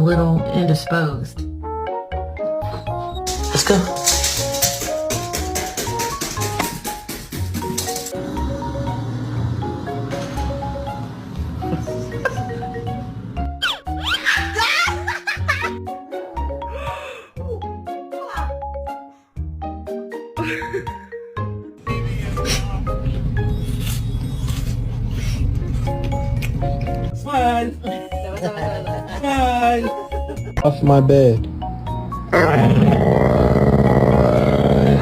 little indisposed. Let's go. Smile. Smile. Off my bed.